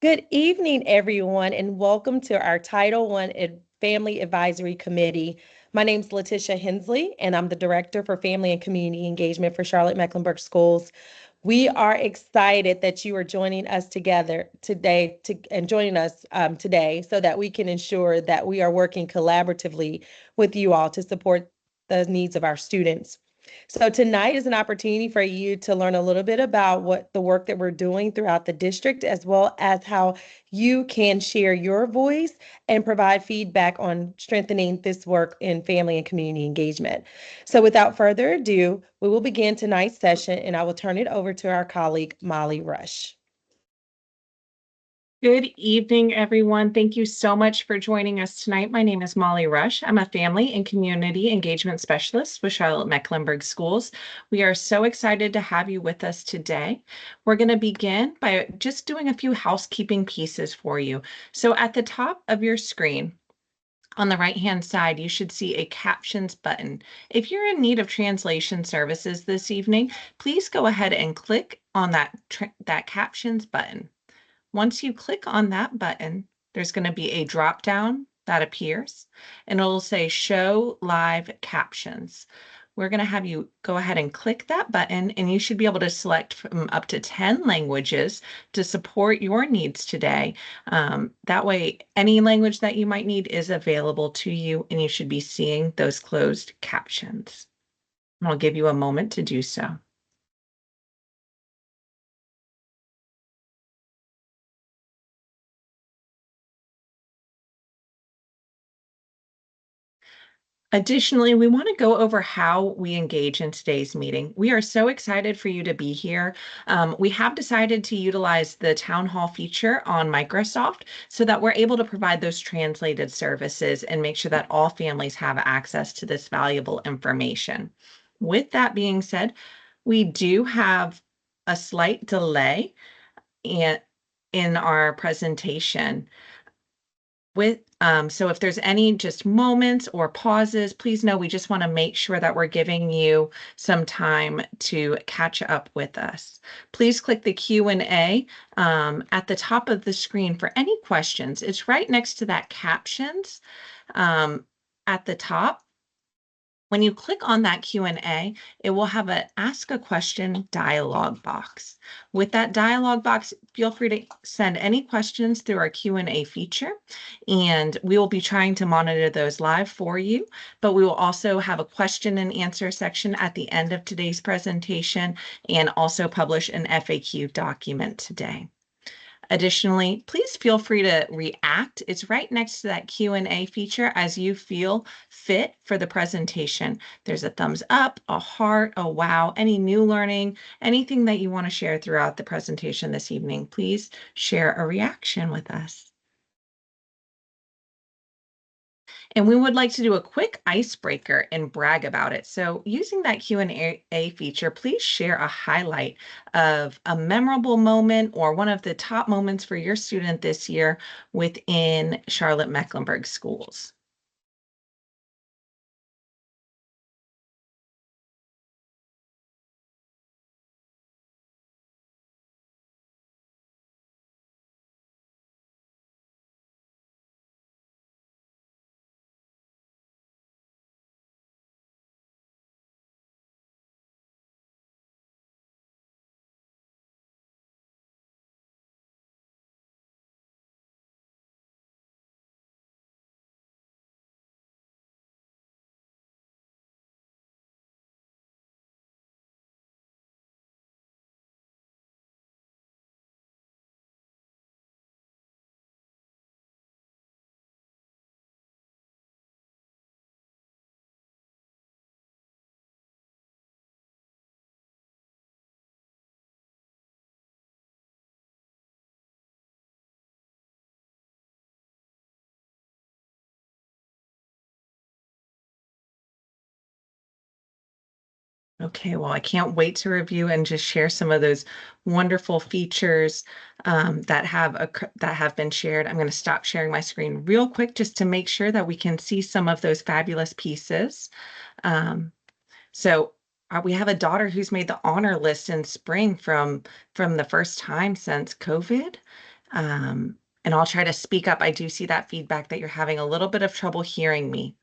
Good evening, everyone, and welcome to our Title I Family Advisory Committee. My name is Letitia Hensley, and I'm the Director for Family and Community Engagement for Charlotte-Mecklenburg Schools. We are excited that you are joining us together today today so that we can ensure that we are working collaboratively with you all to support the needs of our students. So tonight is an opportunity for you to learn a little bit about what the work that we're doing throughout the district, as well as how you can share your voice and provide feedback on strengthening this work in family and community engagement. So without further ado, we will begin tonight's session, and I will turn it over to our colleague, Molly Rush. Good evening, everyone. Thank you so much for joining us tonight. My name is Molly Rush. I'm a family and community engagement specialist with Charlotte-Mecklenburg Schools. We are so excited to have you with us today. We're going to begin by just doing a few housekeeping pieces for you. So at the top of your screen, on the right-hand side, you should see a captions button. If you're in need of translation services this evening, please go ahead and click on that captions button. Once you click on that button, there's going to be a drop down that appears and it'll say show live captions. We're going to have you go ahead and click that button, and you should be able to select from up to 10 languages to support your needs today. That way, any language that you might need is available to you, and you should be seeing those closed captions. I'll give you a moment to do so. Additionally, we want to go over how we engage in today's meeting. We are so excited for you to be here. We have decided to utilize the town hall feature on Microsoft so that we're able to provide those translated services and make sure that all families have access to this valuable information. With that being said, we do have a slight delay in our presentation. So if there's any just moments or pauses, please know we just want to make sure that we're giving you some time to catch up with us. Please click the Q&A at the top of the screen for any questions. It's right next to that captions at the top. When you click on that Q&A, it will have an ask a question dialog box. With that dialog box, feel free to send any questions through our Q&A feature, and we will be trying to monitor those live for you, but we will also have a question and answer section at the end of today's presentation and also publish an FAQ document today. Additionally, please feel free to react. It's right next to that Q&A feature as you feel fit for the presentation. There's a thumbs up, a heart, a wow, any new learning, anything that you want to share throughout the presentation this evening. Please share a reaction with us. And we would like to do a quick icebreaker and brag about it. So using that Q&A feature, please share a highlight of a memorable moment or one of the top moments for your student this year within Charlotte-Mecklenburg Schools. Okay, well, I can't wait to review and just share some of those wonderful features that have been shared. I'm going to stop sharing my screen real quick just to make sure that we can see some of those fabulous pieces. So we have a daughter who's made the honor list in spring from the first time since COVID. And I'll try to speak up. I do see that feedback that you're having a little bit of trouble hearing me.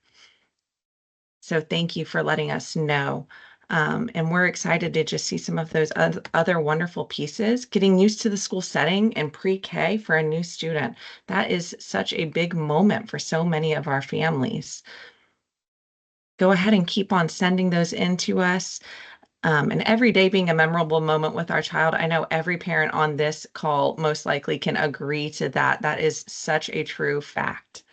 So thank you for letting us know. And we're excited to just see some of those other wonderful pieces. Getting used to the school setting and pre-K for a new student. That is such a big moment for so many of our families. Go ahead and keep on sending those in to us. And every day being a memorable moment with our child. I know every parent on this call most likely can agree to that. That is such a true fact.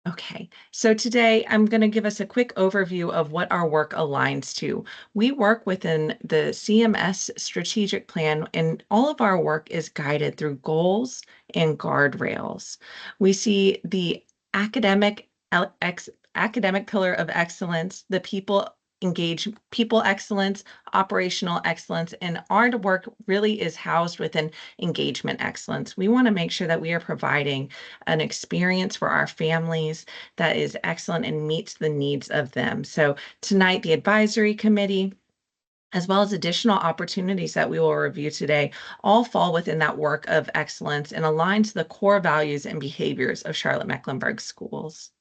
Okay, so today I'm going to give us a quick overview of what our work aligns to. We work within the CMS strategic plan, and all of our work is guided through goals and guardrails. We see the academic academic pillar of excellence, the people excellence, operational excellence, and our work really is housed within engagement excellence. We want to make sure that we are providing an experience for our families that is excellent and meets the needs of them. So tonight, the advisory committee, as well as additional opportunities that we will review today, all fall within that work of excellence and align to the core values and behaviors of Charlotte-Mecklenburg Schools.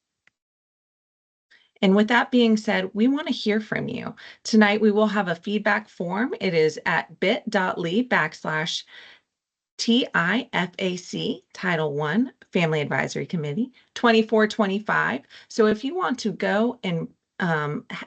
And with that being said, we want to hear from you. Tonight, we will have a feedback form. It is at bit.ly/TIFAC Title I Family Advisory Committee 2425. So if you want to go and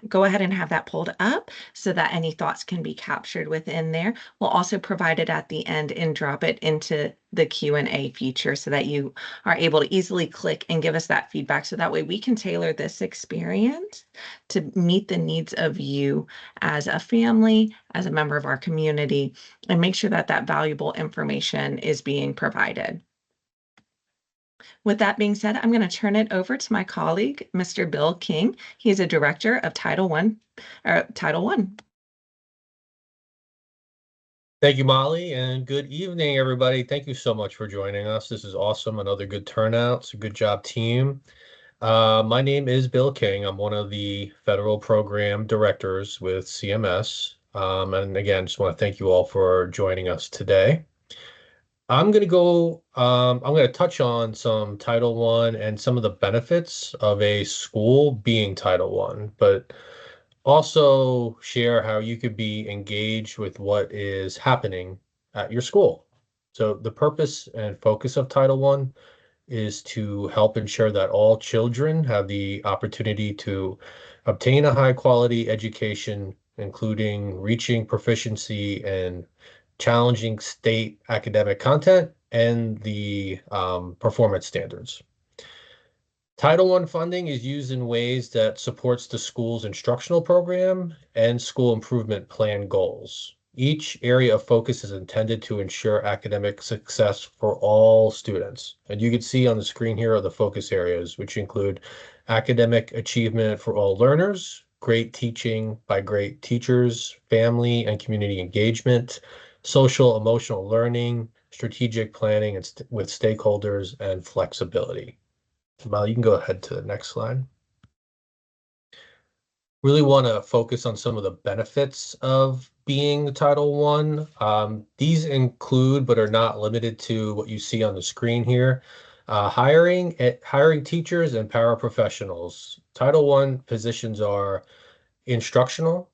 go ahead and have that pulled up so that any thoughts can be captured within there. We'll also provide it at the end and drop it into the Q&A feature so that you are able to easily click and give us that feedback. So that way we can tailor this experience to meet the needs of you as a family, as a member of our community, and make sure that that valuable information is being provided. With that being said, I'm going to turn it over to my colleague, Mr. Bill King. He's a director of Title I. Thank you, Molly, and good evening, everybody. Thank you so much for joining us. This is awesome. Another good turnout. So good job, team. My name is Bill King. I'm one of the federal program directors with CMS. And again, just want to thank you all for joining us today. I'm going to touch on some Title I and some of the benefits of a school being Title I, but also share how you could be engaged with what is happening at your school. So the purpose and focus of Title I is to help ensure that all children have the opportunity to obtain a high quality education, including reaching proficiency in challenging state academic content and the performance standards. Title I funding is used in ways that supports the school's instructional program and school improvement plan goals. Each area of focus is intended to ensure academic success for all students. And you can see on the screen here are the focus areas, which include academic achievement for all learners, great teaching by great teachers, family and community engagement, social emotional learning, strategic planning with stakeholders, and flexibility. Mal, you can go ahead to the next slide. Really want to focus on some of the benefits of being Title I. These include, but are not limited to, what you see on the screen here. Hiring teachers and paraprofessionals. Title I positions are instructional,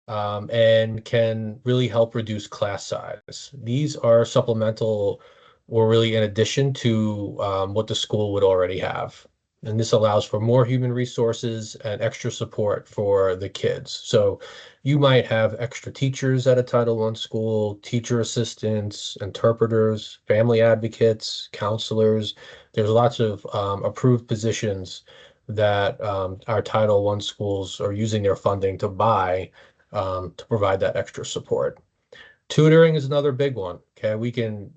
and can really help reduce class size. These are supplemental or really in addition to what the school would already have. And this allows for more human resources and extra support for the kids. So you might have extra teachers at a Title I school, teacher assistants, interpreters, family advocates, counselors. There's lots of approved positions that our Title I schools are using their funding to buy to provide that extra support. Tutoring is another big one. Okay, we can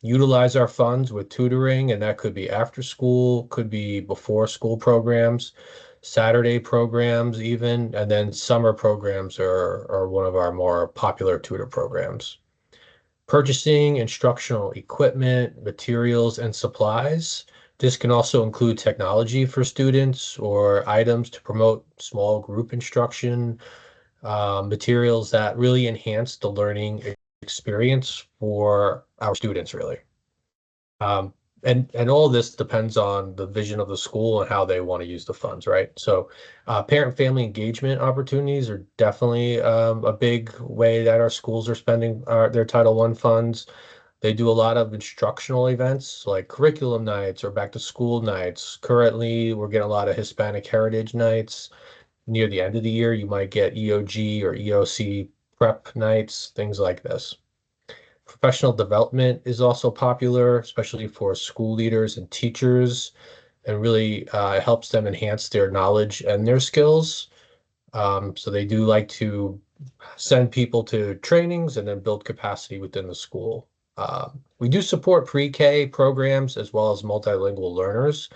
utilize our funds with tutoring, and that could be after school, could be before school programs, Saturday programs even, and then summer programs are one of our more popular tutor programs. Purchasing instructional equipment, materials, and supplies. This can also include technology for students or items to promote small group instruction, materials that really enhance the learning experience for our students, really. And all this depends on the vision of the school and how they want to use the funds, right? So parent-family engagement opportunities are definitely a big way that our schools are spending their Title I funds. They do a lot of instructional events like curriculum nights or back to school nights. Currently, we're getting a lot of Hispanic Heritage nights. Near the end of the year, you might get EOG or EOC prep nights, things like this. Professional development is also popular, especially for school leaders and teachers, and really helps them enhance their knowledge and their skills. So they do like to send people to trainings and then build capacity within the school. We do support pre-K programs as well as multilingual learners.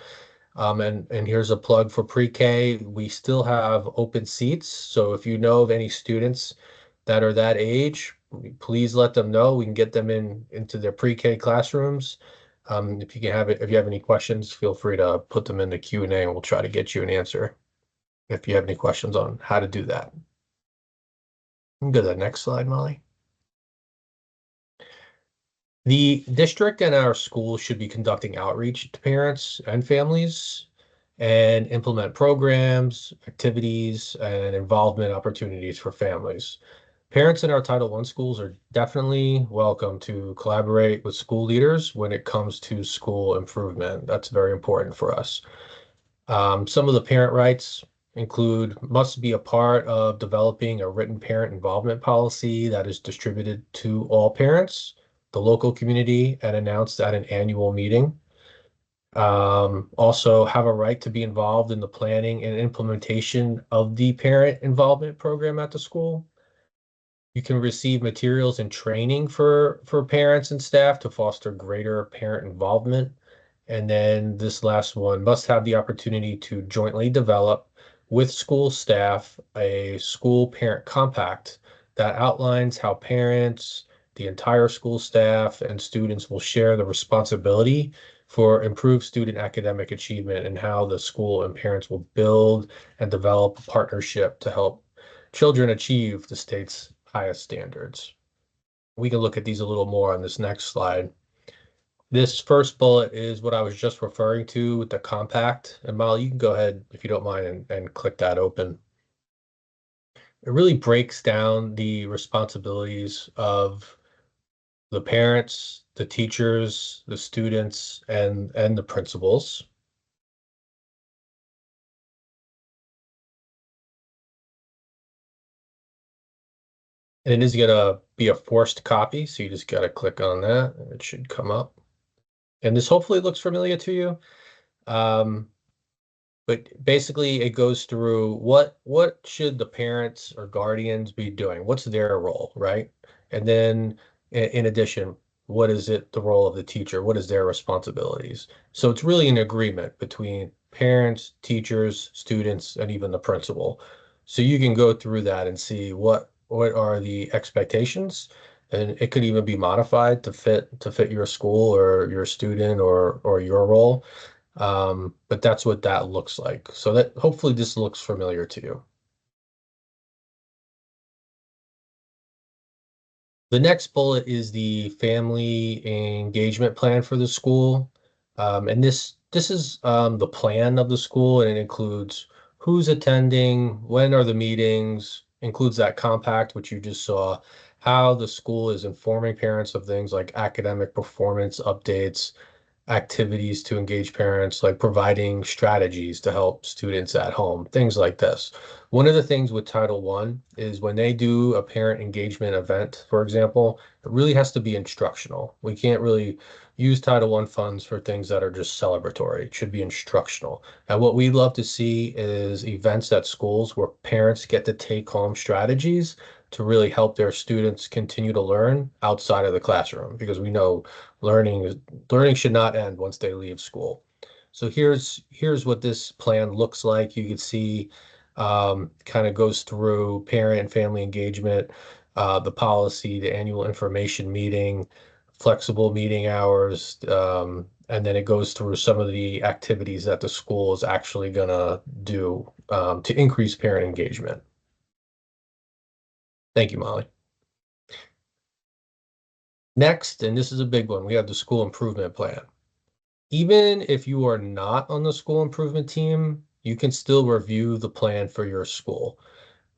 And here's a plug for pre-K. We still have open seats. So if you know of any students that are that age, please let them know. We can get them into their pre-K classrooms. If you have any questions, feel free to put them in the Q&A and we'll try to get you an answer if you have any questions on how to do that. Go to the next slide, Molly. The district and our school should be conducting outreach to parents and families and implement programs, activities, and involvement opportunities for families. Parents in our Title I schools are definitely welcome to collaborate with school leaders when it comes to school improvement. That's very important for us. Some of the parent rights must be a part of developing a written parent involvement policy that is distributed to all parents, the local community, and announced at an annual meeting. Also have a right to be involved in the planning and implementation of the parent involvement program at the school. You can receive materials and training for parents and staff to foster greater parent involvement. And then this last one, must have the opportunity to jointly develop with school staff a school parent compact that outlines how parents, the entire school staff, and students will share the responsibility for improved student academic achievement and how the school and parents will build and develop a partnership to help children achieve the state's highest standards. We can look at these a little more on this next slide. This first bullet is what I was just referring to with the compact. And Molly, you can go ahead, if you don't mind, and click that open. It really breaks down the responsibilities of the parents, the teachers, the students, and the principals. And it is going to be a forced copy, so you just got to click on that, and it should come up. And this hopefully looks familiar to you. But basically it goes through what should the parents or guardians be doing? What's their role, right? And then in addition, what is it the role of the teacher? What is their responsibilities? So it's really an agreement between parents, teachers, students, and even the principal. So you can go through that and see what are the expectations, and it could even be modified to fit your school or your student or your role. But that's what that looks like. So that hopefully this looks familiar to you. The next bullet is the family engagement plan for the school. And this is the plan of the school, and it includes who's attending, when are the meetings, includes that compact, which you just saw, how the school is informing parents of things like academic performance updates, activities to engage parents, like providing strategies to help students at home, things like this. One of the things with Title I is when they do a parent engagement event, for example, it really has to be instructional. We can't really use Title I funds for things that are just celebratory. It should be instructional. And what we love to see is events at schools where parents get to take home strategies to really help their students continue to learn outside of the classroom, because we know learning should not end once they leave school. So here's what this plan looks like. You can see kind of goes through parent and family engagement, the policy, the annual information meeting, flexible meeting hours, and then it goes through some of the activities that the school is actually gonna do to increase parent engagement. Thank you, Molly. Next, and this is a big one, we have the school improvement plan. Even if you are not on the school improvement team, you can still review the plan for your school.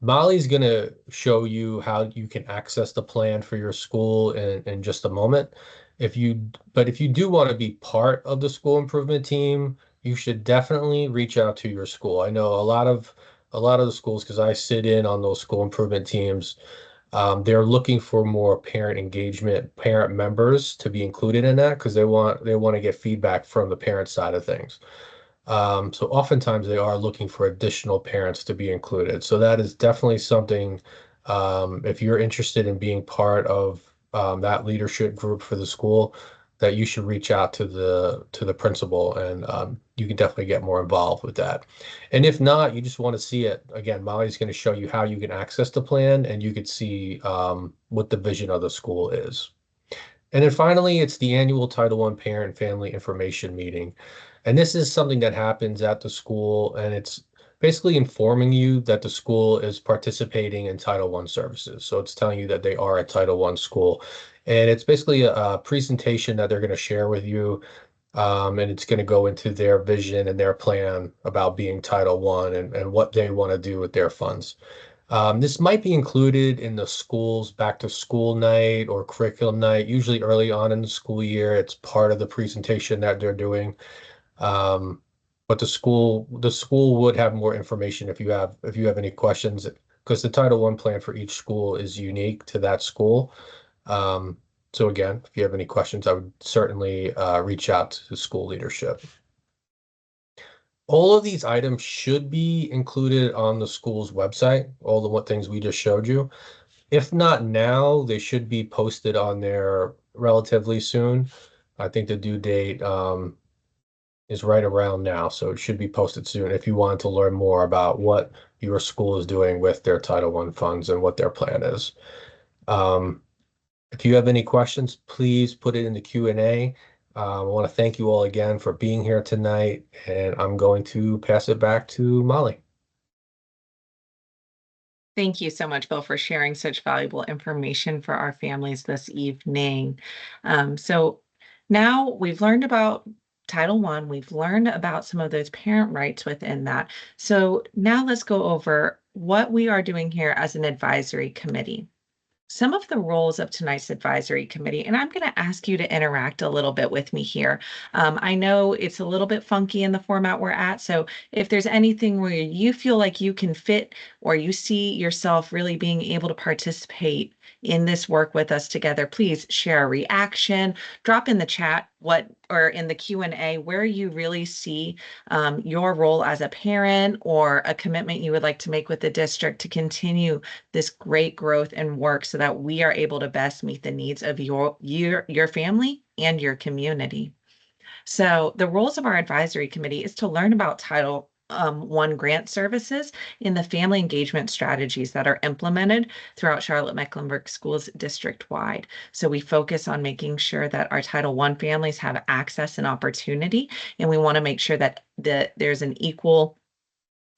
Molly's going to show you how you can access the plan for your school in just a moment. But if you do want to be part of the school improvement team, you should definitely reach out to your school. I know a lot of the schools, because I sit in on those school improvement teams, they're looking for more parent engagement, parent members to be included in that because they want to get feedback from the parent side of things. So oftentimes they are looking for additional parents to be included. So that is definitely something, if you're interested in being part of that leadership group for the school, that you should reach out to the principal, and you can definitely get more involved with that. And if not, you just want to see it, again, Molly's going to show you how you can access the plan, and you could see what the vision of the school is. And then finally, it's the annual Title I Parent and Family Information Meeting. And this is something that happens at the school, and it's basically informing you that the school is participating in Title I services. So it's telling you that they are a Title I school. And it's basically a presentation that they're going to share with you. And it's going to go into their vision and their plan about being Title I and what they want to do with their funds. This might be included in the school's back to school night or curriculum night, usually early on in the school year. It's part of the presentation that they're doing. Um, but the school would have more information if you have any questions, because the Title I plan for each school is unique to that school. Um, so again, if you have any questions, I would certainly reach out to the school leadership. All of these items should be included on the school's website, all the what things we just showed you. If not now, they should be posted on there relatively soon. I think the due date is right around now, so it should be posted soon if you want to learn more about what your school is doing with their Title I funds and what their plan is. Um, if you have any questions, please put it in the Q&A. I want to thank you all again for being here tonight, and I'm going to pass it back to Molly. Thank you so much, Bill, for sharing such valuable information for our families this evening. So now we've learned about Title I, we've learned about some of those parent rights within that. So now let's go over what we are doing here as an advisory committee. Some of the roles of tonight's advisory committee, and I'm going to ask you to interact a little bit with me here. I know it's a little bit funky in the format we're at, so if there's anything where you feel like you can fit or you see yourself really being able to participate in this work with us together, please share a reaction, drop in the chat or in the Q&A where you really see your role as a parent or a commitment you would like to make with the district to continue this great growth and work so that we are able to best meet the needs of your family and your community. So the roles of our advisory committee is to learn about Title I grant services in the family engagement strategies that are implemented throughout Charlotte-Mecklenburg Schools district-wide. So we focus on making sure that our Title I families have access and opportunity, and we want to make sure that there's an equal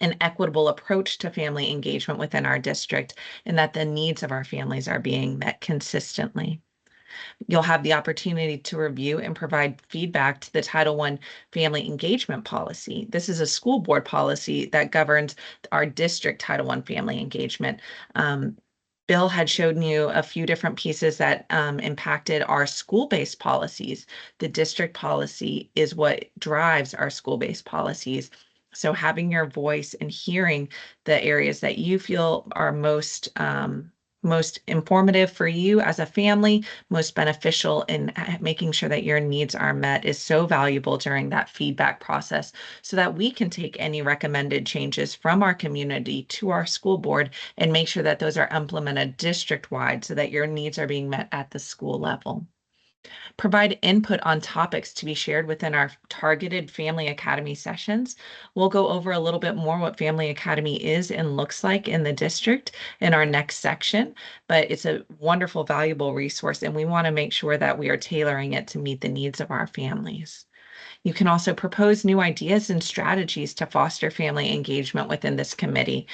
and equitable approach to family engagement within our district, and that the needs of our families are being met consistently. You'll have the opportunity to review and provide feedback to the Title I Family Engagement Policy. This is a school board policy that governs our district Title I family engagement. Bill had shown you a few different pieces that impacted our school-based policies. The district policy is what drives our school-based policies. So having your voice and hearing the areas that you feel are most informative for you as a family, most beneficial in making sure that your needs are met is so valuable during that feedback process so that we can take any recommended changes from our community to our school board and make sure that those are implemented district-wide so that your needs are being met at the school level. Provide input on topics to be shared within our targeted Family Academy sessions. We'll go over a little bit more what Family Academy is and looks like in the district in our next section, but it's a wonderful, valuable resource, and we want to make sure that we are tailoring it to meet the needs of our families. You can also propose new ideas and strategies to foster family engagement within this committee.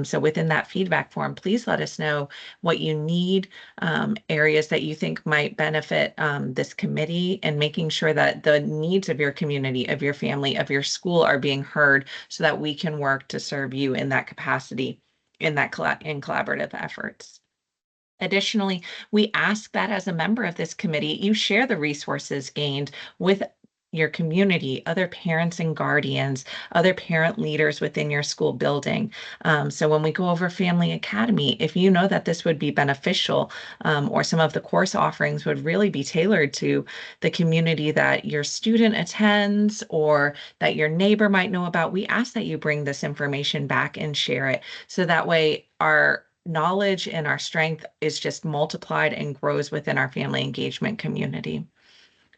So within that feedback form, please let us know what you need, areas that you think might benefit this committee, and making sure that the needs of your community, of your family, of your school are being heard so that we can work to serve you in that capacity, in collaborative efforts. Additionally, we ask that as a member of this committee, you share the resources gained with your community, other parents and guardians, other parent leaders within your school building. So when we go over Family Academy, if you know that this would be beneficial, or some of the course offerings would really be tailored to the community that your student attends or that your neighbor might know about, we ask that you bring this information back and share it. So that way our knowledge and our strength is just multiplied and grows within our family engagement community.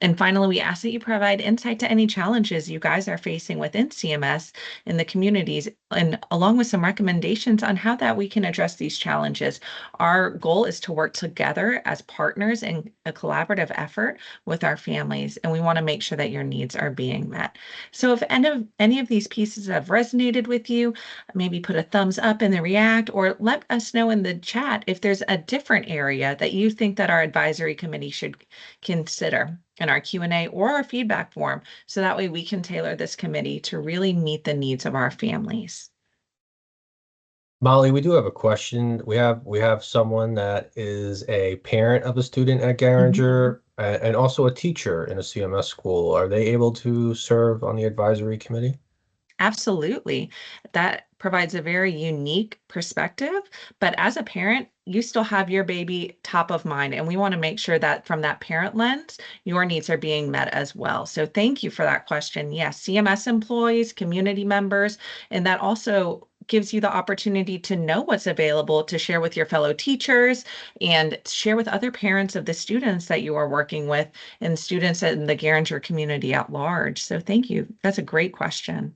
And finally, we ask that you provide insight to any challenges you guys are facing within CMS in the communities, and along with some recommendations on how that we can address these challenges. Our goal is to work together as partners in a collaborative effort with our families, and we want to make sure that your needs are being met. So if any of these pieces have resonated with you, maybe put a thumbs up in the react, or let us know in the chat if there's a different area that you think that our advisory committee should consider in our Q&A or our feedback form, so that way we can tailor this committee to really meet the needs of our families. Molly, we do have a question. We have someone that is a parent of a student at Garinger and also a teacher in a CMS school. Are they able to serve on the advisory committee? Absolutely. That provides a very unique perspective, but as a parent, you still have your baby top of mind, and we want to make sure that from that parent lens, your needs are being met as well. So thank you for that question. Yes, CMS employees, community members, and that also gives you the opportunity to know what's available to share with your fellow teachers and share with other parents of the students that you are working with and students in the Garinger community at large. So thank you. That's a great question.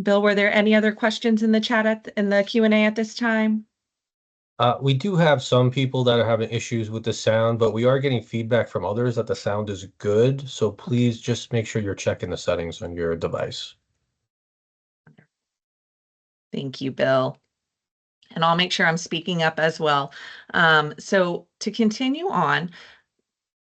Bill, were there any other questions in the chat in the Q&A at this time? We do have some people that are having issues with the sound, but we are getting feedback from others that the sound is good. So please just make sure you're checking the settings on your device. Thank you, Bill. And I'll make sure I'm speaking up as well. So to continue on,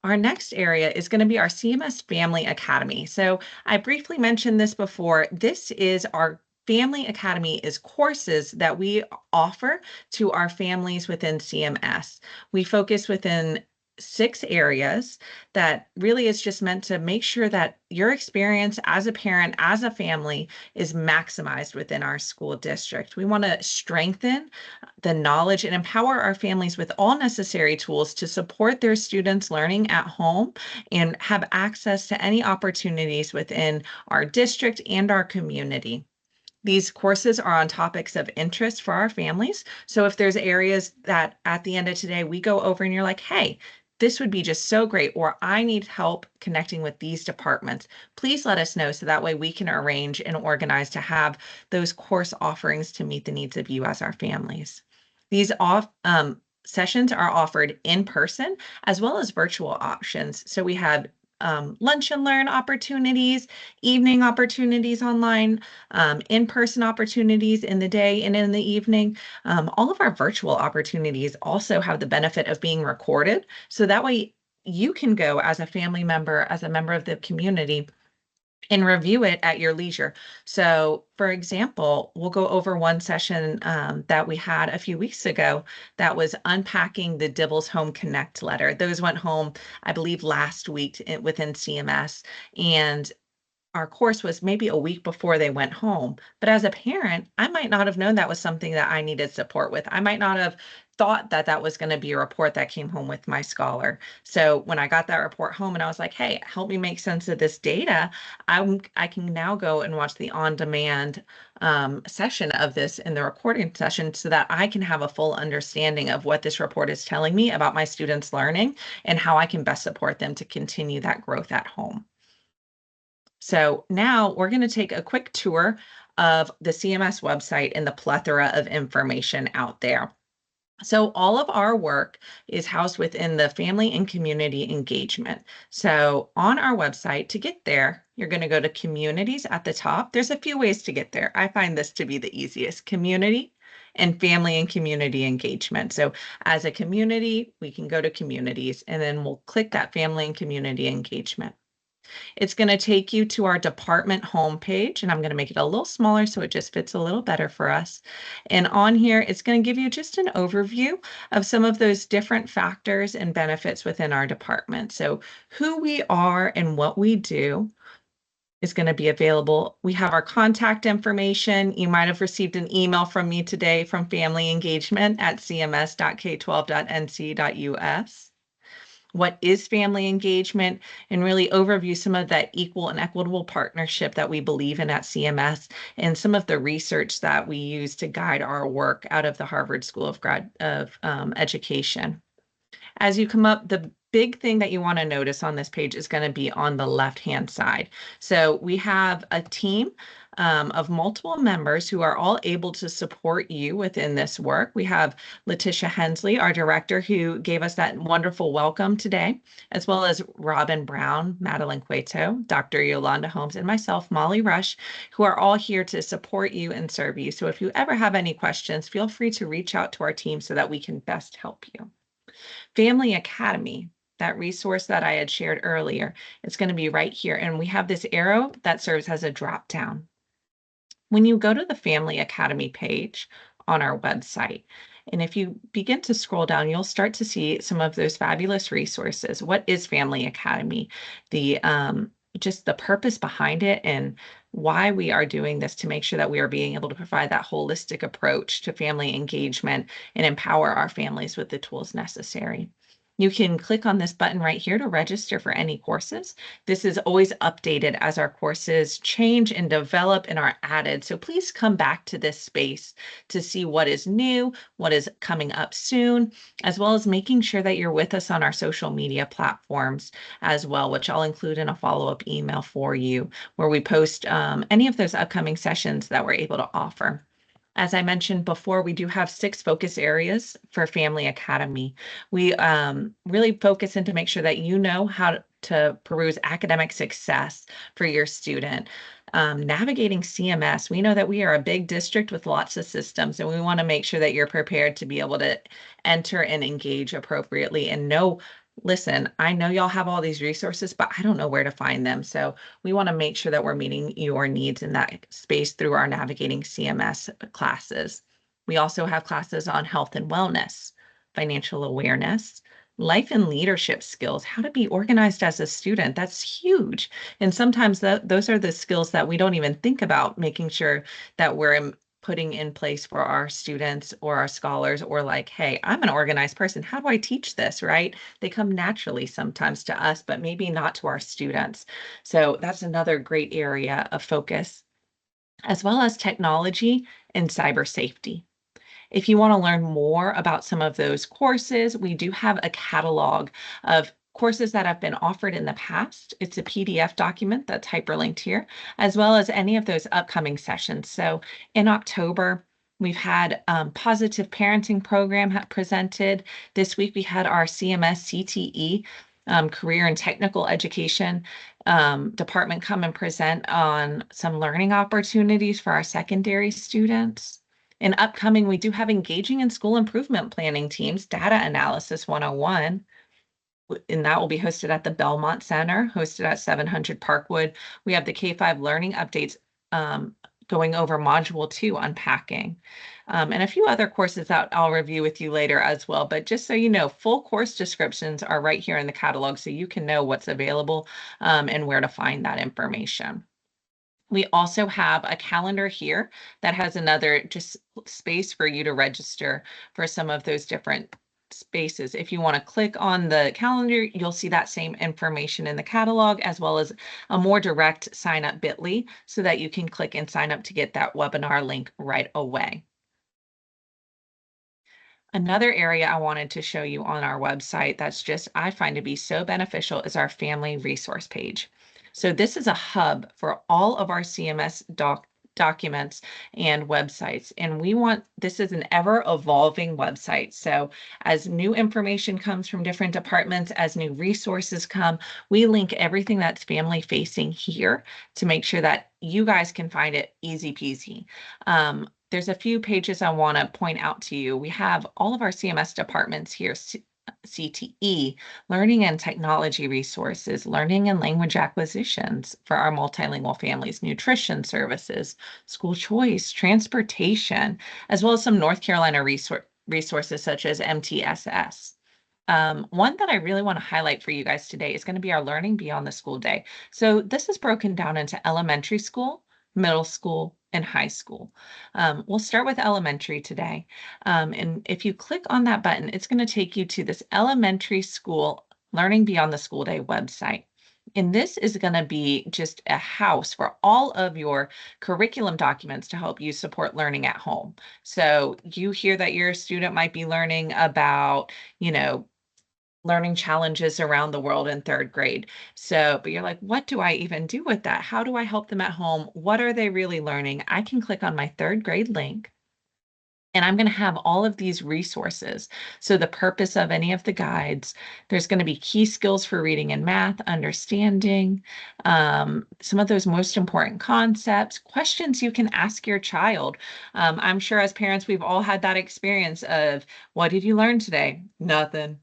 our next area is going to be our CMS Family Academy. So I briefly mentioned this before. This is our Family Academy is courses that we offer to our families within CMS. We focus within 6 areas that really is just meant to make sure that your experience as a parent, as a family, is maximized within our school district. We want to strengthen the knowledge and empower our families with all necessary tools to support their students' learning at home and have access to any opportunities within our district and our community. These courses are on topics of interest for our families. So if there's areas that at the end of today we go over and you're like, hey, this would be just so great, or I need help connecting with these departments, please let us know so that way we can arrange and organize to have those course offerings to meet the needs of you as our families. These sessions are offered in person as well as virtual options. So we have lunch and learn opportunities, evening opportunities online, in-person opportunities in the day and in the evening. All of our virtual opportunities also have the benefit of being recorded. So that way you can go as a family member, as a member of the community, and review it at your leisure. So for example, we'll go over one session that we had a few weeks ago that was unpacking the Dibbles Home Connect letter. Those went home, I believe, last week within CMS. And our course was maybe a week before they went home. But as a parent, I might not have known that was something that I needed support with. I might not have thought that that was going to be a report that came home with my scholar. So when I got that report home and I was like, hey, help me make sense of this data, I can now go and watch the on-demand session of this in the recording session so that I can have a full understanding of what this report is telling me about my students' learning and how I can best support them to continue that growth at home. So now we're going to take a quick tour of the CMS website and the plethora of information out there. So all of our work is housed within the family and community engagement. So on our website, to get there, you're going to go to communities at the top. There's a few ways to get there. I find this to be the easiest: community and family and community engagement. So as a community, we can go to communities, and then we'll click that family and community engagement. It's going to take you to our department homepage, and I'm going to make it a little smaller so it just fits a little better for us. And on here, it's going to give you just an overview of some of those different factors and benefits within our department. So who we are and what we do is going to be available. We have our contact information. You might have received an email from me today from Family Engagement at cms.k12.nc.us. What is family engagement, and really overview some of that equal and equitable partnership that we believe in at CMS, and some of the research that we use to guide our work out of the Harvard School of Education. As you come up, the big thing that you want to notice on this page is going to be on the left-hand side. So we have a team of multiple members who are all able to support you within this work. We have Letitia Hensley, our director, who gave us that wonderful welcome today, as well as Robin Brown, Madeline Cueto, Dr. Yolanda Holmes, and myself, Molly Rush, who are all here to support you and serve you. So if you ever have any questions, feel free to reach out to our team so that we can best help you. Family Academy, that resource that I had shared earlier, it's going to be right here. And we have this arrow that serves as a drop down. When you go to the Family Academy page on our website, and if you begin to scroll down, you'll start to see some of those fabulous resources. What is Family Academy? Just the purpose behind it and why we are doing this, to make sure that we are being able to provide that holistic approach to family engagement and empower our families with the tools necessary. You can click on this button right here to register for any courses. This is always updated as our courses change and develop and are added. So please come back to this space to see what is new, what is coming up soon, as well as making sure that you're with us on our social media platforms as well, which I'll include in a follow-up email for you, where we post any of those upcoming sessions that we're able to offer. As I mentioned before, we do have 6 focus areas for Family Academy. We really focus in to make sure that you know how to peruse academic success for your student. Navigating CMS, we know that we are a big district with lots of systems, and we want to make sure that you're prepared to be able to enter and engage appropriately and know, listen, I know y'all have all these resources, but I don't know where to find them. So we want to make sure that we're meeting your needs in that space through our Navigating CMS classes. We also have classes on health and wellness, financial awareness, life and leadership skills, how to be organized as a student. That's huge. And sometimes those are the skills that we don't even think about, making sure that we're putting in place for our students or our scholars, or like, hey, I'm an organized person. How do I teach this, right? They come naturally sometimes to us, but maybe not to our students. So that's another great area of focus, as well as technology and cyber safety. If you want to learn more about some of those courses, we do have a catalog of courses that have been offered in the past. It's a PDF document that's hyperlinked here, as well as any of those upcoming sessions. So in October, we've had Positive Parenting Program presented. This week we had our CMS CTE Career and Technical Education department come and present on some learning opportunities for our secondary students. In upcoming, we do have Engaging in School Improvement Planning Teams, Data Analysis 101, and that will be hosted at the Belmont Center, hosted at 700 Parkwood. We have the K-5 Learning Updates going over Module 2 unpacking, and a few other courses that I'll review with you later as well. But just so you know, full course descriptions are right here in the catalog, so you can know what's available and where to find that information. We also have a calendar here that has another just space for you to register for some of those different spaces. If you want to click on the calendar, you'll see that same information in the catalog, as well as a more direct sign up bit.ly so that you can click and sign up to get that webinar link right away. Another area I wanted to show you on our website that's just, I find to be so beneficial, is our family resource page. So this is a hub for all of our CMS documents and websites. And this is an ever evolving website. So as new information comes from different departments, as new resources come, we link everything that's family facing here to make sure that you guys can find it easy peasy. There's a few pages I want to point out to you. We have all of our CMS departments here. CTE, learning and technology resources, learning and language acquisitions for our multilingual families, nutrition services, school choice, transportation, as well as some North Carolina resources such as MTSS. One that I really want to highlight for you guys today is going to be our Learning Beyond the School Day. So this is broken down into elementary school, middle school, and high school. We'll start with elementary today. And if you click on that button, it's going to take you to this elementary school Learning Beyond the School Day website. And this is going to be just a house for all of your curriculum documents to help you support learning at home. So you hear that your student might be learning about, learning challenges around the world in 3rd grade. But you're like, what do I even do with that? How do I help them at home? What are they really learning? I can click on my 3rd grade link, and I'm going to have all of these resources. So the purpose of any of the guides, there's going to be key skills for reading and math, understanding, some of those most important concepts, questions you can ask your child. I'm sure as parents, we've all had that experience of, what did you learn today? Nothing.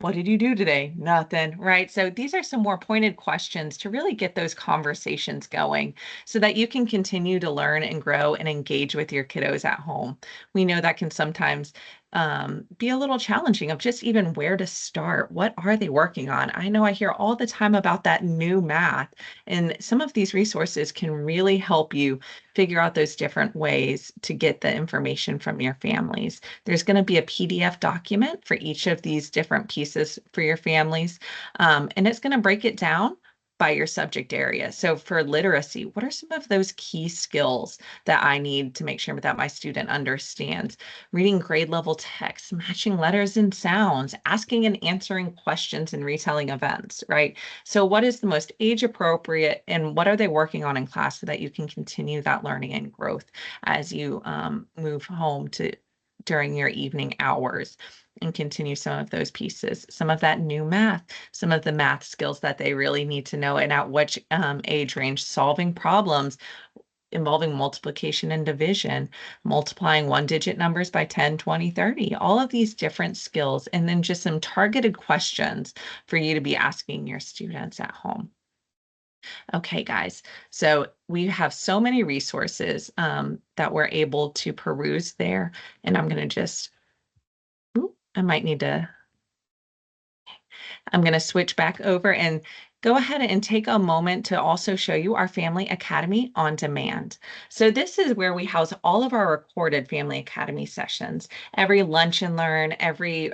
What did you do today? Nothing, right? So these are some more pointed questions to really get those conversations going so that you can continue to learn and grow and engage with your kiddos at home. We know that can sometimes be a little challenging of just even where to start. What are they working on? I know I hear all the time about that new math, and some of these resources can really help you figure out those different ways to get the information from your families. There's going to be a PDF document for each of these different pieces for your families, and it's going to break it down by your subject area. So for literacy, what are some of those key skills that I need to make sure that my student understands? Reading grade level text, matching letters and sounds, asking and answering questions and retelling events, right? So what is the most age appropriate, and what are they working on in class so that you can continue that learning and growth as you move home during your evening hours, and continue some of those pieces, some of that new math, some of the math skills that they really need to know, and at which age range, solving problems involving multiplication and division, multiplying 1-digit numbers by 10, 20, 30, all of these different skills, and then just some targeted questions for you to be asking your students at home. Okay, guys, so we have so many resources that we're able to peruse there, and I'm going to just, I'm going to switch back over and go ahead and take a moment to also show you our Family Academy on Demand. So this is where we house all of our recorded Family Academy sessions. Every lunch and learn, every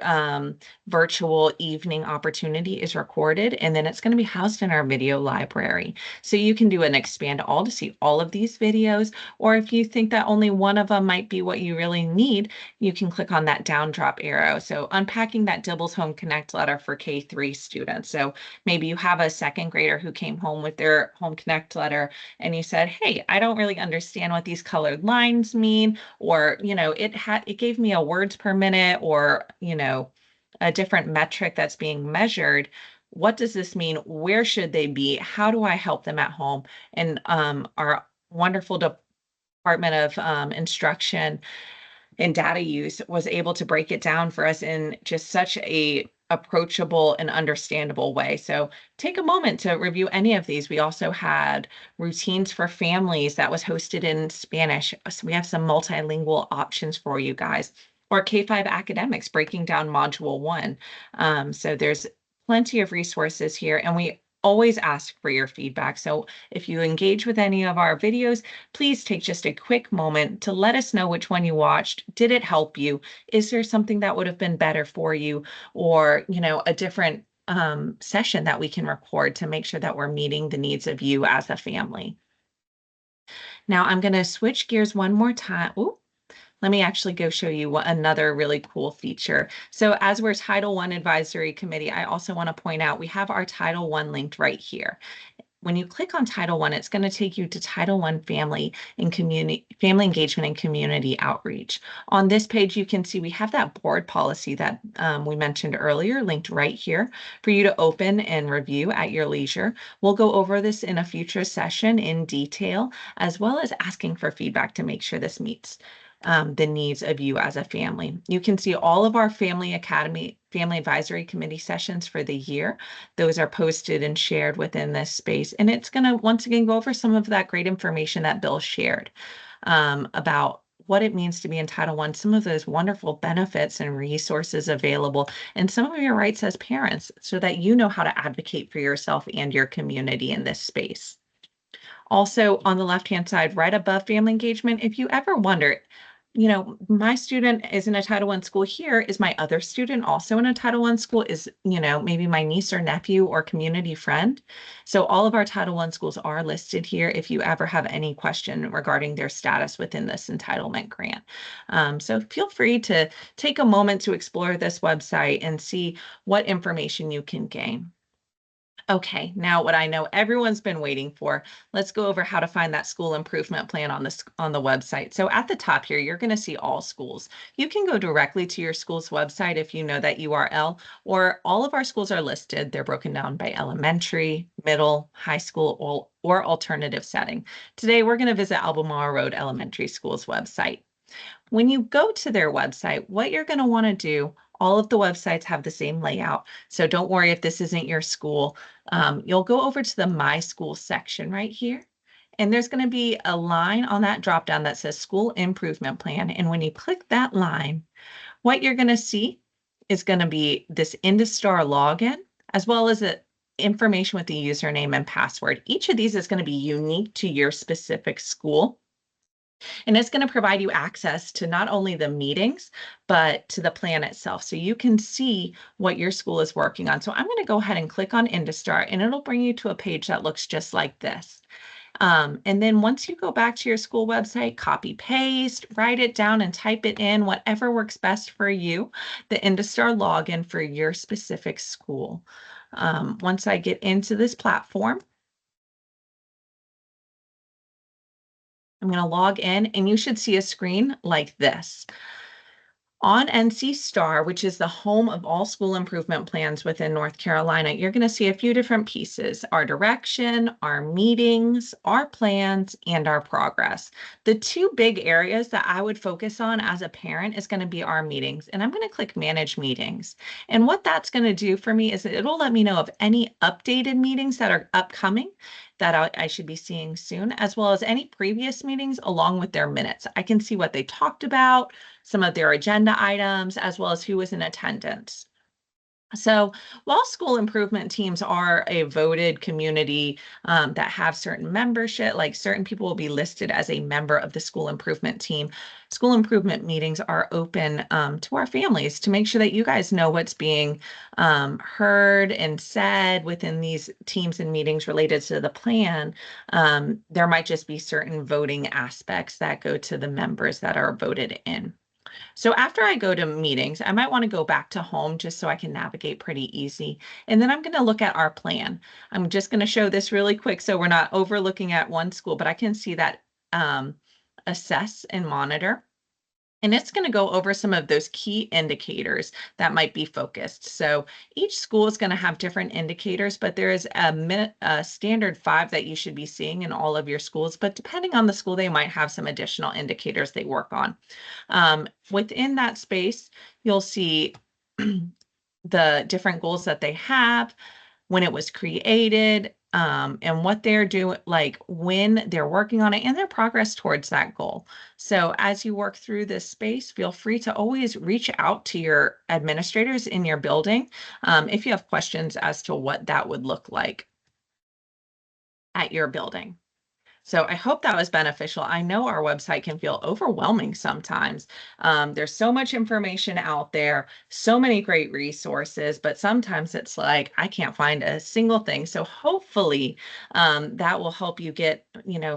virtual evening opportunity is recorded, and then it's going to be housed in our video library. So you can do an expand all to see all of these videos, or if you think that only one of them might be what you really need, you can click on that down drop arrow. So unpacking that Dibbles Home Connect letter for K-3 students. So maybe you have a 2nd grader who came home with their Home Connect letter, and you said, hey, I don't really understand what these colored lines mean, or, it gave me a words per minute, or, a different metric that's being measured. What does this mean? Where should they be? How do I help them at home? And our wonderful Department of Instruction and Data Use was able to break it down for us in just such a approachable and understandable way. So take a moment to review any of these. We also had routines for families that was hosted in Spanish. So we have some multilingual options for you guys, or K-5 academics breaking down module 1. So there's plenty of resources here, and we always ask for your feedback. So if you engage with any of our videos, please take just a quick moment to let us know which one you watched. Did it help you? Is there something that would have been better for you, or, a different session that we can record to make sure that we're meeting the needs of you as a family? Now I'm going to switch gears one more time. Ooh. Let me actually go show you another really cool feature. So as we're Title I Advisory Committee, I also want to point out we have our Title I linked right here. when you click on Title I, it's going to take you to Title I Family Engagement and Community Outreach. On this page, you can see we have that board policy that we mentioned earlier, linked right here for you to open and review at your leisure. We'll go over this in a future session in detail, as well as asking for feedback to make sure this meets the needs of you as a family. You can see all of our Family Advisory Committee sessions for the year. Those are posted and shared within this space. And it's going to, once again, go over some of that great information that Bill shared about what it means to be in Title I, some of those wonderful benefits and resources available, and some of your rights as parents so that you know how to advocate for yourself and your community in this space. Also, on the left-hand side, right above family engagement, if you ever wonder, my student is in a Title I school here. Is my other student also in a Title I school? Is, maybe my niece or nephew or community friend? So all of our Title I schools are listed here if you ever have any question regarding their status within this entitlement grant. So feel free to take a moment to explore this website and see what information you can gain. Okay, now what I know everyone's been waiting for, let's go over how to find that school improvement plan on the website. So at the top here, you're going to see all schools. You can go directly to your school's website if you know that URL, or all of our schools are listed. They're broken down by elementary, middle, high school, or alternative setting. Today, we're going to visit Albemarle Road Elementary School's website. When you go to their website, what you're going to want to do, all of the websites have the same layout. So don't worry if this isn't your school. You'll go over to the My School section right here. And there's going to be a line on that dropdown that says School Improvement Plan. And when you click that line, what you're going to see is going to be this IndiStar login, as well as the information with the username and password. Each of these is going to be unique to your specific school. And it's going to provide you access to not only the meetings, but to the plan itself. So you can see what your school is working on. So I'm going to go ahead and click on IndiStar, and it'll bring you to a page that looks just like this. And then once you go back to your school website, copy, paste, write it down and type it in, whatever works best for you, the IndiStar login for your specific school. Once I get into this platform, I'm going to log in, and you should see a screen like this. On NC Star, which is the home of all school improvement plans within North Carolina, you're going to see a few different pieces: our direction, our meetings, our plans, and our progress. The two big areas that I would focus on as a parent is going to be our meetings, and I'm going to click Manage Meetings. And what that's going to do for me is it'll let me know of any updated meetings that are upcoming that I should be seeing soon, as well as any previous meetings along with their minutes. I can see what they talked about, some of their agenda items, as well as who was in attendance. So while school improvement teams are a voted community that have certain membership, like certain people will be listed as a member of the school improvement team, school improvement meetings are open to our families to make sure that you guys know what's being heard and said within these teams and meetings related to the plan. There might just be certain voting aspects that go to the members that are voted in. So after I go to meetings, I might want to go back to home just so I can navigate pretty easy. And then I'm going to look at our plan. I'm just going to show this really quick so we're not overlooking at one school, but I can see that assess and monitor. And it's going to go over some of those key indicators that might be focused. So each school is going to have different indicators, but there is a standard 5 that you should be seeing in all of your schools. But depending on the school, they might have some additional indicators they work on. Within that space, you'll see the different goals that they have, when it was created, and what they're doing, like when they're working on it, and their progress towards that goal. So as you work through this space, feel free to always reach out to your administrators in your building if you have questions as to what that would look like at your building. So I hope that was beneficial. I know our website can feel overwhelming sometimes. There's so much information out there, so many great resources, but sometimes it's like, I can't find a single thing. So hopefully that will help you get,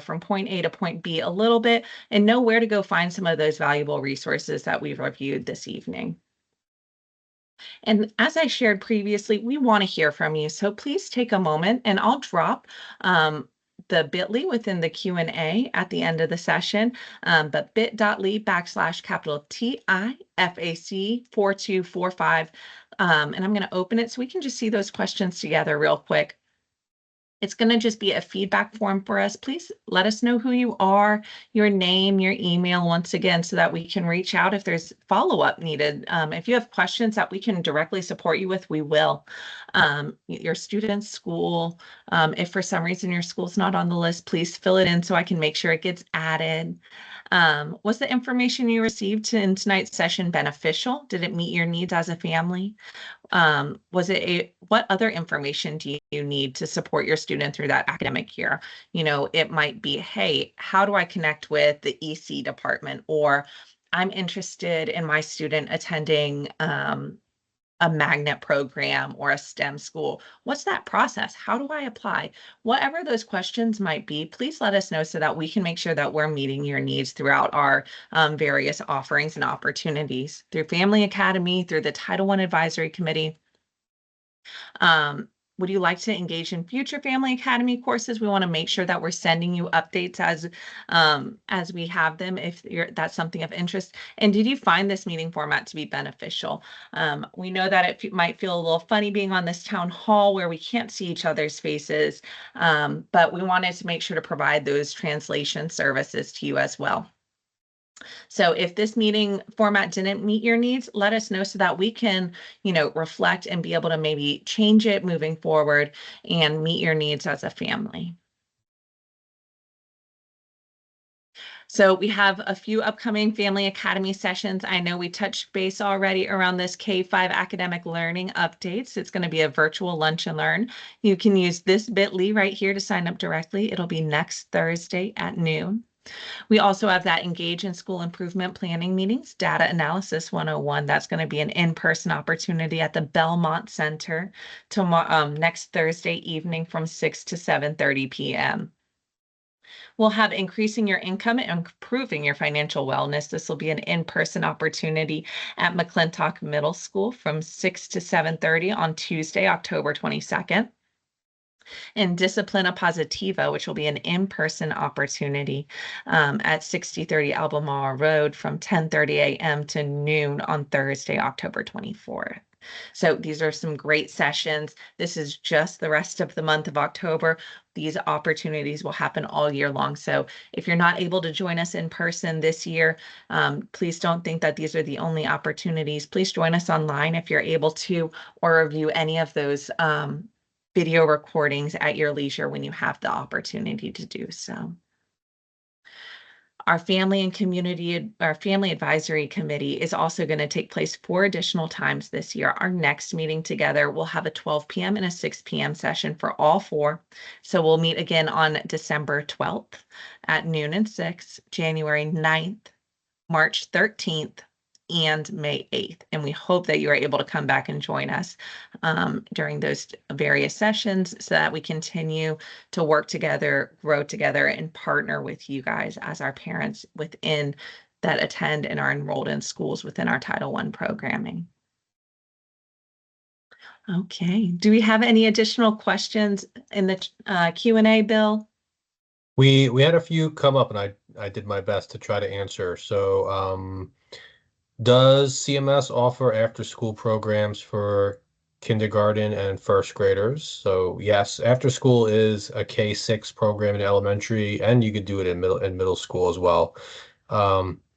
from point A to point B a little bit and know where to go find some of those valuable resources that we've reviewed this evening. And as I shared previously, we want to hear from you. So please take a moment and I'll drop the bit.ly within the Q&A at the end of the session, but bit.ly/capital TIFAC 4245. And I'm going to open it so we can just see those questions together real quick. It's going to just be a feedback form for us. Please let us know who you are, your name, your email once again, so that we can reach out if there's follow-up needed. If you have questions that we can directly support you with, we will. Your student's school, if for some reason your school's not on the list, please fill it in so I can make sure it gets added. Was the information you received in tonight's session beneficial? Did it meet your needs as a family? What other information do you need to support your student through that academic year? You know, it might be, hey, how do I connect with the EC department? Or I'm interested in my student attending a magnet program or a STEM school. What's that process? How do I apply? Whatever those questions might be, please let us know so that we can make sure that we're meeting your needs throughout our various offerings and opportunities through Family Academy, through the Title I Advisory Committee. Would you like to engage in future Family Academy courses? We want to make sure that we're sending you updates as we have them, if that's something of interest. And did you find this meeting format to be beneficial? We know that it might feel a little funny being on this town hall where we can't see each other's faces, but we wanted to make sure to provide those translation services to you as well. So if this meeting format didn't meet your needs, let us know so that we can, reflect and be able to maybe change it moving forward and meet your needs as a family. So we have a few upcoming Family Academy sessions. I know we touched base already around this K-5 academic learning updates. It's going to be a virtual lunch and learn. You can use this bit.ly right here to sign up directly. It'll be next Thursday at noon. We also have that Engage in School Improvement Planning meetings, Data Analysis 101. That's going to be an in-person opportunity at the Belmont Center tomorrow, next Thursday evening from 6 to 7:30 p.m. We'll have Increasing Your Income and Improving Your Financial Wellness. This will be an in-person opportunity at McClintock Middle School from 6 to 7:30 on Tuesday, October 22nd. And Disciplina Positiva, which will be an in-person opportunity at 6030 Albemarle Road from 10:30 a.m. to noon on Thursday, October 24th. So these are some great sessions. This is just the rest of the month of October. These opportunities will happen all year long. So if you're not able to join us in person this year, please don't think that these are the only opportunities. Please join us online if you're able to, or review any of those video recordings at your leisure when you have the opportunity to do so. Our Family Advisory Committee is also going to take place 4 additional times this year. Our next meeting together, we'll have a 12 p.m. and a 6 p.m. session for all 4. So we'll meet again on December 12th at noon and 6, January 9th, March 13th, and May 8th. And we hope that you are able to come back and join us during those various sessions so that we continue to work together, grow together, and partner with you guys as our parents within that attend and are enrolled in schools within our Title I programming. Okay, do we have any additional questions in the Q&A, Bill? We had a few come up, and I did my best to try to answer. So does CMS offer after-school programs for kindergarten and first graders? So yes, after school is a K-6 program in elementary, and you could do it in middle school as well. I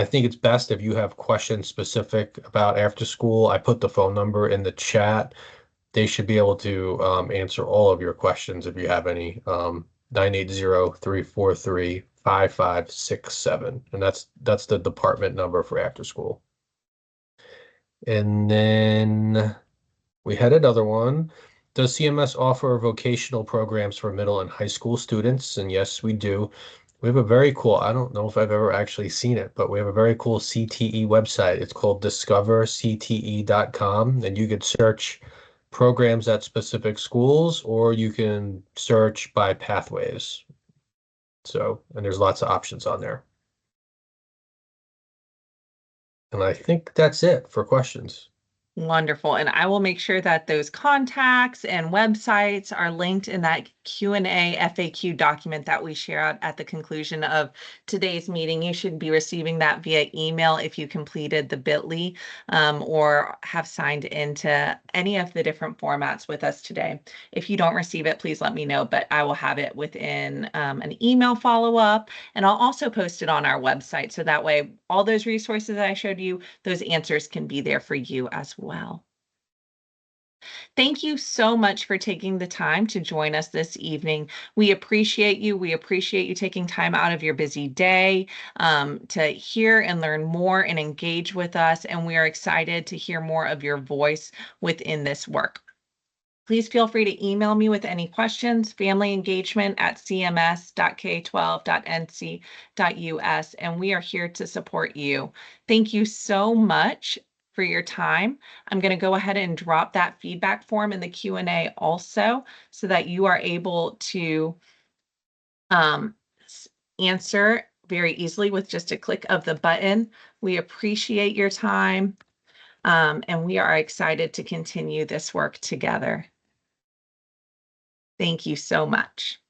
think it's best if you have questions specific about after school. I put the phone number in the chat. They should be able to answer all of your questions if you have any. 980-343-5567, and that's the department number for after school. And then we had another one. Does CMS offer vocational programs for middle and high school students? And yes, we do. We have a very cool, I don't know if I've ever actually seen it, but we have a very cool CTE website. It's called discovercte.com, and you could search programs at specific schools, or you can search by pathways. So, and there's lots of options on there. And I think that's it for questions. Wonderful. And I will make sure that those contacts and websites are linked in that Q&A FAQ document that we share out at the conclusion of today's meeting. You should be receiving that via email if you completed the bit.ly or have signed into any of the different formats with us today. If you don't receive it, please let me know, but I will have it within an email follow-up, and I'll also post it on our website. So that way, all those resources I showed you, those answers can be there for you as well. Thank you so much for taking the time to join us this evening. We appreciate you. We appreciate you taking time out of your busy day to hear and learn more and engage with us. And we are excited to hear more of your voice within this work. Please feel free to email me with any questions, familyengagement@cms.k12.nc.us, and we are here to support you. Thank you so much for your time. I'm going to go ahead and drop that feedback form in the Q&A also, so that you are able to answer very easily with just a click of the button. We appreciate your time, and we are excited to continue this work together. Thank you so much.